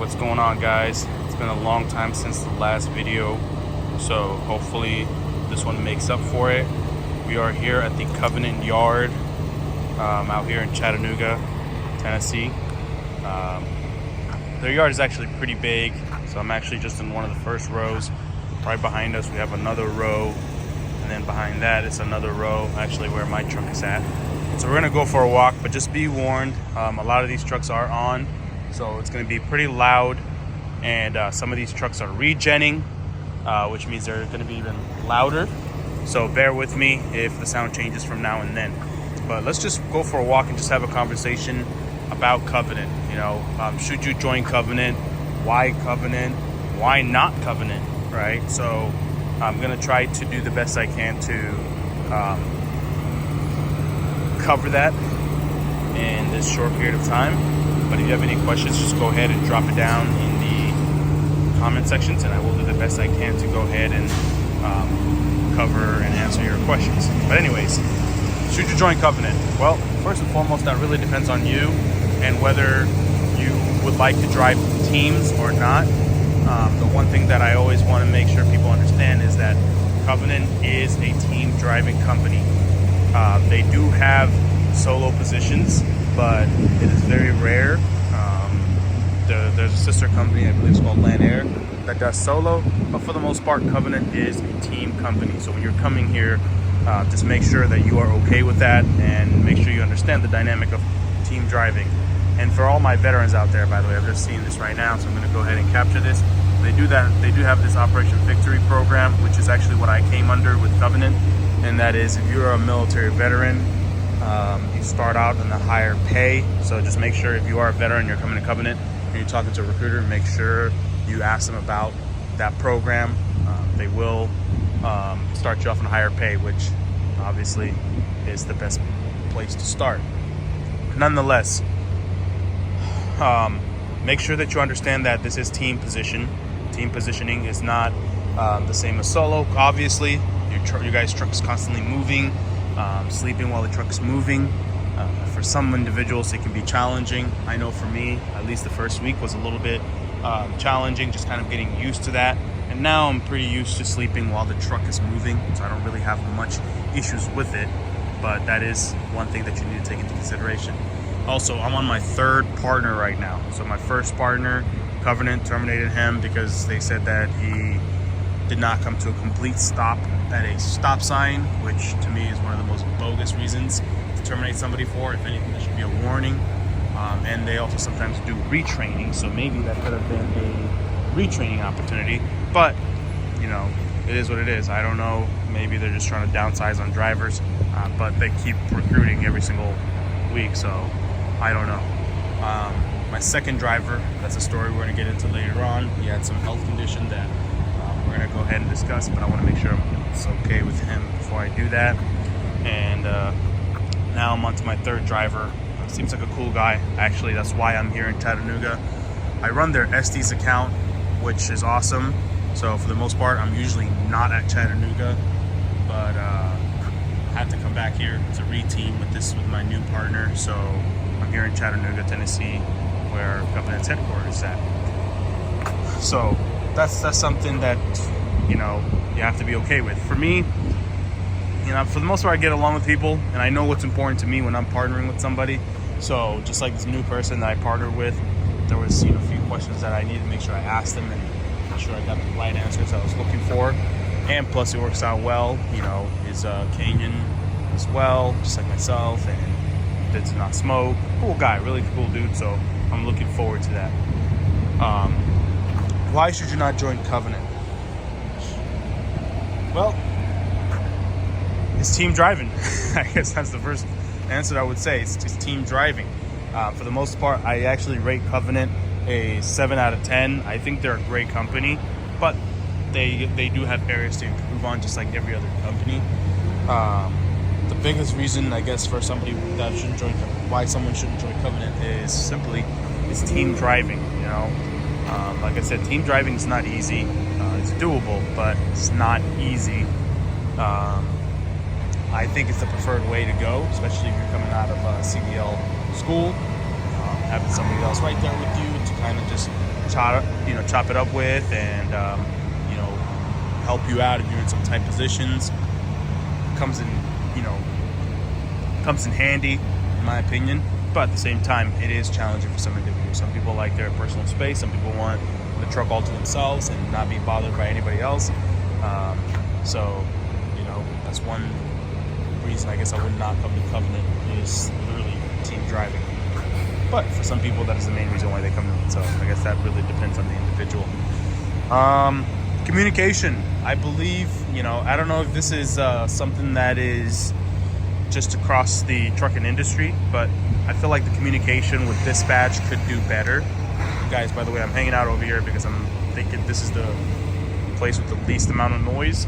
What's going on, guys? It's been a long time since the last video, so hopefully this one makes up for it. We are here at the Covenant Yard out here in Chattanooga, Tennessee. Their yard is actually pretty big, so I'm actually just in one of the first rows. Right behind us we have another row, and then behind that it's another row, actually where my truck is at. So we're gonna go for a walk, but just be warned, a lot of these trucks are on, so it's gonna be pretty loud, and some of these trucks are regenning, which means they're gonna be even louder. So bear with me if the sound changes from now and then. But let's just go for a walk and just have a conversation about Covenant. You know, should you join Covenant? Why Covenant? Why not Covenant? Right? So I'm gonna try to do the best I can to cover that in this short period of time. But if you have any questions, just go ahead and drop it down in the comment sections, and I will do the best I can to go ahead and cover and answer your questions. But anyways, should you join Covenant? Well, first and foremost, that really depends on you and whether you would like to drive teams or not. The one thing that I always want to make sure people understand is that Covenant is a team driving company. They do have solo positions, but it is very rare. There's a sister company, I believe it's called Land Air, that does solo, but for the most part, Covenant is a team company. So when you're coming here, just make sure that you are okay with that, and make sure you understand the dynamic of team driving. And for all my veterans out there, by the way, I've just seen this right now, so I'm going to go ahead and capture this. They do have this Operation Victory program, which is actually what I came under with Covenant, and that is if you're a military veteran, you start out in the higher pay. So just make sure if you are a veteran, you're coming to Covenant, and you're talking to a recruiter, make sure you ask them about that program. They will start you off in higher pay, which obviously is the best place to start. Nonetheless, make sure that you understand that this is team position. Team positioning is not the same as solo. Obviously, your guys' truck is constantly moving, sleeping while the truck is moving. For some individuals, it can be challenging. I know for me, at least the first week was a little bit challenging, just kind of getting used to that. And now I'm pretty used to sleeping while the truck is moving, so I don't really have much issues with it. But that is one thing that you need to take into consideration. Also, I'm on my third partner right now. So my first partner, Covenant, terminated him because they said that he did not come to a complete stop at a stop sign, which to me is one of the most bogus reasons to terminate somebody for. If anything, there should be a warning. And they also sometimes do retraining, so maybe that could have been a retraining opportunity. But, you know, it is what it is. I don't know. Maybe they're just trying to downsize on drivers, but they keep recruiting every single week, so I don't know. My second driver, that's a story we're going to get into later on. He had some health condition that we're going to go ahead and discuss, but I want to make sure it's okay with him before I do that. And now I'm on to my third driver. Seems like a cool guy. Actually, that's why I'm here in Chattanooga. I run their Estes account, which is awesome. So for the most part, I'm usually not at Chattanooga, but I had to come back here to re-team with my new partner. So I'm here in Chattanooga, Tennessee, where Covenant's headquarters is at. So that's something that, you know, you have to be okay with. For me, you know, for the most part, I get along with people, and I know what's important to me when I'm partnering with somebody. So just like this new person that I partnered with, there was, you know, a few questions that I needed to make sure I asked them and make sure I got the right answers I was looking for. And plus, it works out well. You know, he's Kenyan as well, just like myself, and does not smoke. Cool guy, really cool dude. So I'm looking forward to that. Why should you not join Covenant? Well, it's team driving. I guess that's the first answer I would say. It's just team driving. For the most part, I actually rate Covenant a 7 out of 10. I think they're a great company, but they do have areas to improve on, just like every other company. The biggest reason, I guess, for somebody that shouldn't join, why someone shouldn't join Covenant is simply team driving. You know, like I said, team driving is not easy. It's doable, but it's not easy. I think it's the preferred way to go, especially if you're coming out of CDL school. Having somebody else right there with you to kind of just chop it up with, and help you out if you're in some tight positions. Comes in handy, in my opinion. But at the same time, it is challenging for some individuals. Some people like their personal space. Some people want the truck all to themselves and not be bothered by anybody else. So that's one reason I guess I would not come to Covenant, is literally team driving. But for some people, that is the main reason why they come to it. So I guess that really depends on the individual. Communication, I believe, I don't know if this is something that is just across the trucking industry, but I feel like the communication with dispatch could do better. Guys, by the way, I'm hanging out over here because I'm thinking this is the place with the least amount of noise.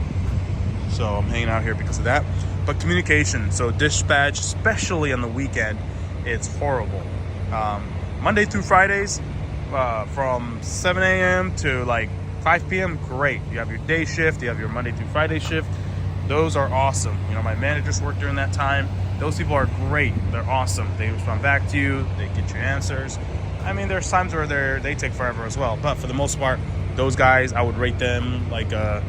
So I'm hanging out here because of that. But communication, so dispatch, especially on the weekend, it's horrible. Monday through Fridays, from 7 a.m. to like 5 p.m., great. You have your day shift, you have your Monday through Friday shift. Those are awesome. My managers work during that time. Those people are great. They're awesome. They respond back to you. They get your answers. I mean, there's times where they take forever as well. But for the most part, those guys, I would rate them like a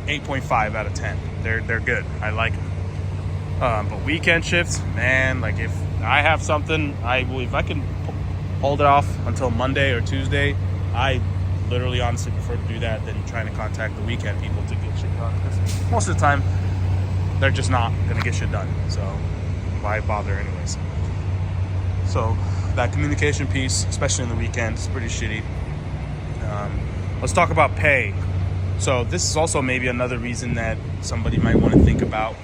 8.5 out of 10. They're good. I like them. But weekend shifts, man, like if I have something, if I can hold it off until Monday or Tuesday, I literally honestly prefer to do that than trying to contact the weekend people to get shit done. Because most of the time, they're just not going to get shit done. So why bother anyways? So that communication piece, especially in the weekend, is pretty shitty. Let's talk about pay. So this is also maybe another reason that somebody might want to think about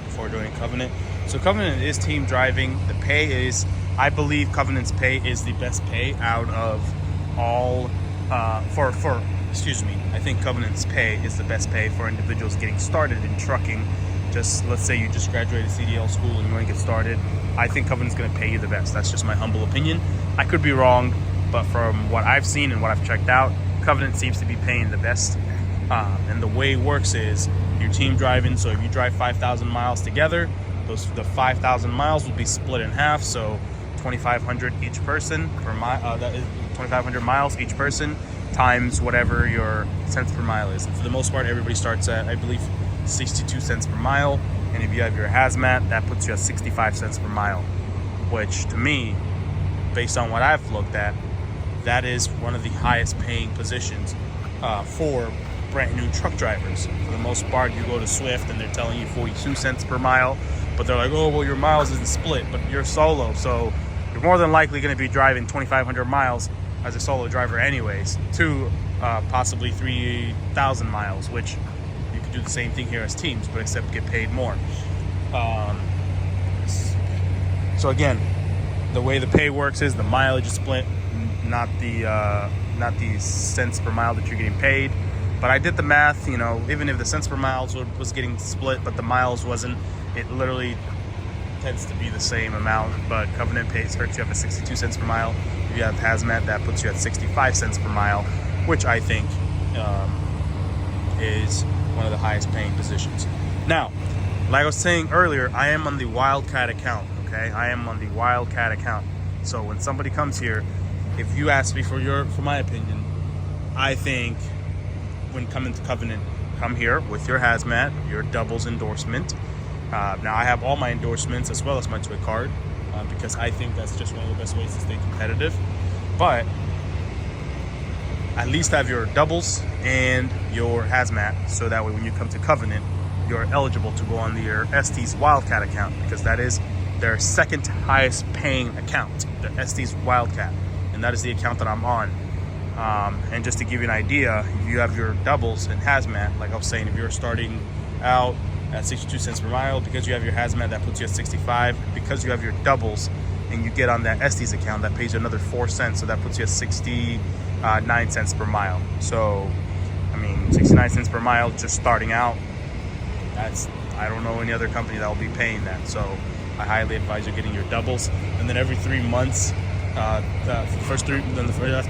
before joining Covenant. So Covenant is team driving. The pay is, I believe Covenant's pay is the best pay out of all, I think Covenant's pay is the best pay for individuals getting started in trucking. Just, let's say you just graduated CDL school and you want to get started. I think Covenant's going to pay you the best. That's just my humble opinion. I could be wrong, but from what I've seen and what I've checked out, Covenant seems to be paying the best. And the way it works is you're team driving. So if you drive 5,000 miles together, the 5,000 miles will be split in half. So 2,500 each person per mile. That is 2,500 miles each person times whatever your cents per mile is. And for the most part, everybody starts at, I believe, 62 cents per mile. And if you have your hazmat, that puts you at 65 cents per mile, which to me, based on what I've looked at, that is one of the highest paying positions for brand new truck drivers. For the most part, you go to Swift and they're telling you 42 cents per mile, but they're like, oh, well, your miles isn't split, but you're solo, so you're more than likely going to be driving 2,500 miles as a solo driver anyways, to possibly 3,000 miles, which you could do the same thing here as teams, but except get paid more. So again, the way the pay works is the mileage is split, not the cents per mile that you're getting paid. But I did the math, even if the cents per mile was getting split, but the miles wasn't, it literally tends to be the same amount. But Covenant starts you up at 62 cents per mile. If you have hazmat, that puts you at 65 cents per mile, which I think is one of the highest paying positions. Now, like I was saying earlier, I am on the Wildcat account, okay? I am on the Wildcat account. So when somebody comes here, if you ask me for my opinion, I think when coming to Covenant, come here with your hazmat, your doubles endorsement. Now I have all my endorsements as well as my TWIC card because I think that's just one of the best ways to stay competitive. But at least have your doubles and your hazmat, so that way when you come to Covenant, you're eligible to go on your ST's Wildcat account, because that is their second highest paying account, the ST's Wildcat, and that is the account that I'm on. And just to give you an idea, if you have your doubles and hazmat, like I was saying, if you're starting out at 62 cents per mile, because you have your hazmat, that puts you at 65. Because you have your doubles and you get on that ST's account, that pays you another 4 cents, so that puts you at 69 cents per mile. So, I mean, 69 cents per mile just starting out, I don't know any other company that will be paying that. So I highly advise you getting your doubles, and then every 3 months, after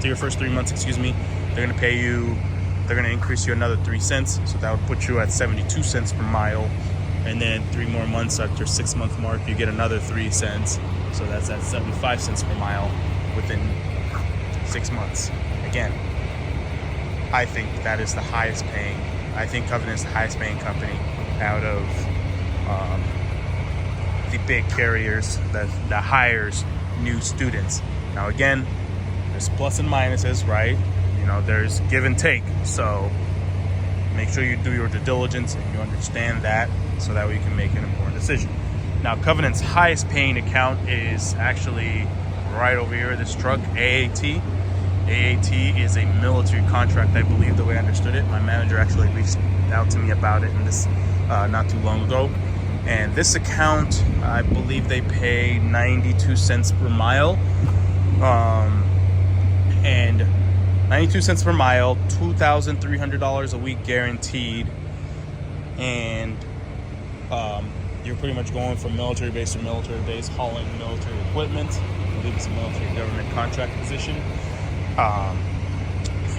your first 3 months, they're gonna pay you. They're gonna increase you another 3 cents, so that would put you at 72 cents per mile. And then 3 more months at your 6-month mark, you get another 3 cents, so that's at 75 cents per mile within 6 months. Again, I think that is the highest paying. I think Covenant is the highest paying company out of the big carriers that hires new students. Now again, there's plus and minuses, right? You know, there's give and take. So make sure you do your due diligence and you understand that, so that way you can make an important decision. Now, Covenant's highest paying account is actually right over here, this truck, AAT. AAT is a military contract, I believe, the way I understood it. My manager actually reached out to me about it in this not too long ago. And this account, I believe they pay 92 cents per mile. And 92 cents per mile, $2,300 a week guaranteed. And you're pretty much going from military base to military base, hauling military equipment. I believe it's a military government contract position.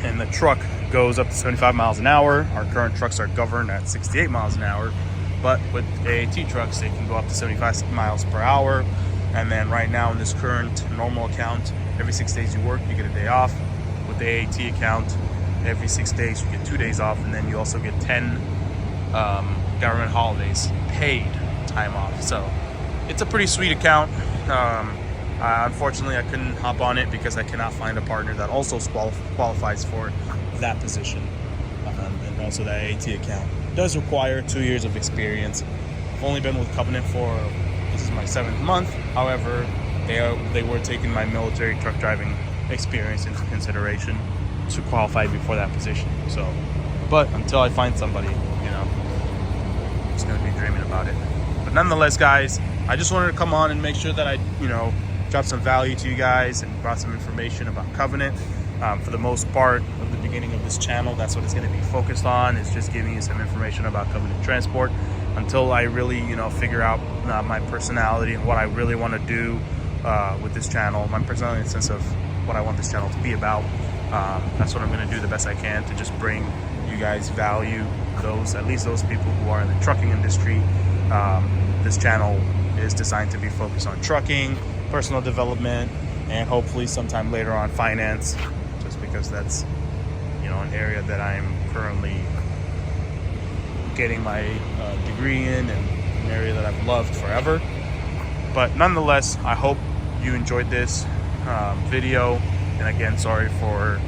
And the truck goes up to 75 miles an hour. Our current trucks are governed at 68 miles an hour. But with AAT trucks, they can go up to 75 miles per hour. And then right now in this current normal account, every 6 days you work, you get a day off. With the AAT account, every 6 days you get 2 days off, and then you also get 10 government holidays, paid time off. So it's a pretty sweet account. Unfortunately, I couldn't hop on it because I cannot find a partner that also qualifies for that position. And also that AAT account does require 2 years of experience. I've only been with Covenant for, this is my 7th month. However, they were taking my military truck driving experience into consideration to qualify me for that position. So, but until I find somebody, you know, I'm just gonna be dreaming about it. But nonetheless, guys, I just wanted to come on and make sure that I, you know, dropped some value to you guys and brought some information about Covenant. For the most part of the beginning of this channel, that's what it's going to be focused on. It's just giving you some information about Covenant Transport until I really, you know, figure out my personality and what I really want to do with this channel. My personality in the sense of what I want this channel to be about. That's what I'm going to do the best I can to just bring you guys value, at least those people who are in the trucking industry. This channel is designed to be focused on trucking, personal development, and hopefully sometime later on finance, just because that's, you know, an area that I'm currently getting my degree in, and an area that I've loved forever. But nonetheless, I hope you enjoyed this video, and again, sorry for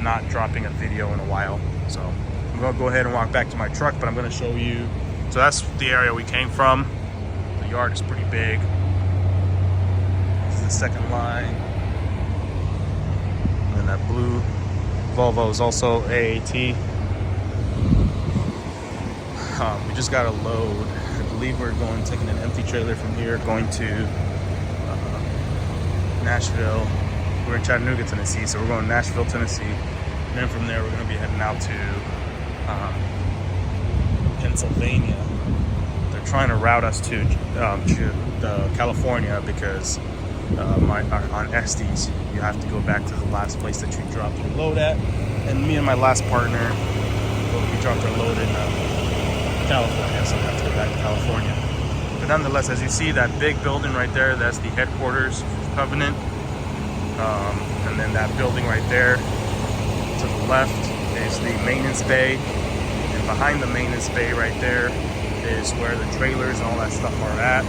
not dropping a video in a while. So I'm gonna go ahead and walk back to my truck, but I'm gonna show you. So that's the area we came from. The yard is pretty big. This is the second line. And then that blue Volvo is also AAT. We just got a load. I believe we're taking an empty trailer from here, going to Nashville. We're in Chattanooga, Tennessee, so we're going to Nashville, Tennessee. And then from there, we're going to be heading out to Pennsylvania. They're trying to route us to California because on Estes, you have to go back to the last place that you dropped your load at. And me and my last partner, we dropped our load in California, so we have to go back to California. But nonetheless, as you see, that big building right there, that's the headquarters of Covenant. And then that building right there to the left is the maintenance bay. And behind the maintenance bay right there is where the trailers and all that stuff are at.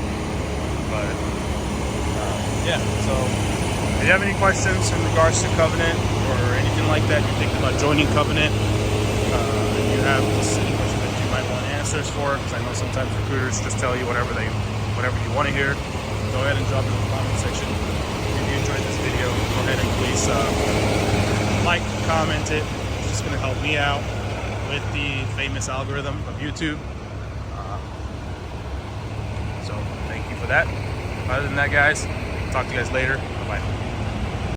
But yeah, so if you have any questions in regards to Covenant or anything like that, you're thinking about joining Covenant, and you have just any questions that you might want answers for, because I know sometimes recruiters just tell you whatever you want to hear, go ahead and drop it in the comment section. If you enjoyed this video, go ahead and please like, comment it. It's just going to help me out with the famous algorithm of YouTube. So thank you for that. Other than that, guys, talk to you guys later. Bye-bye.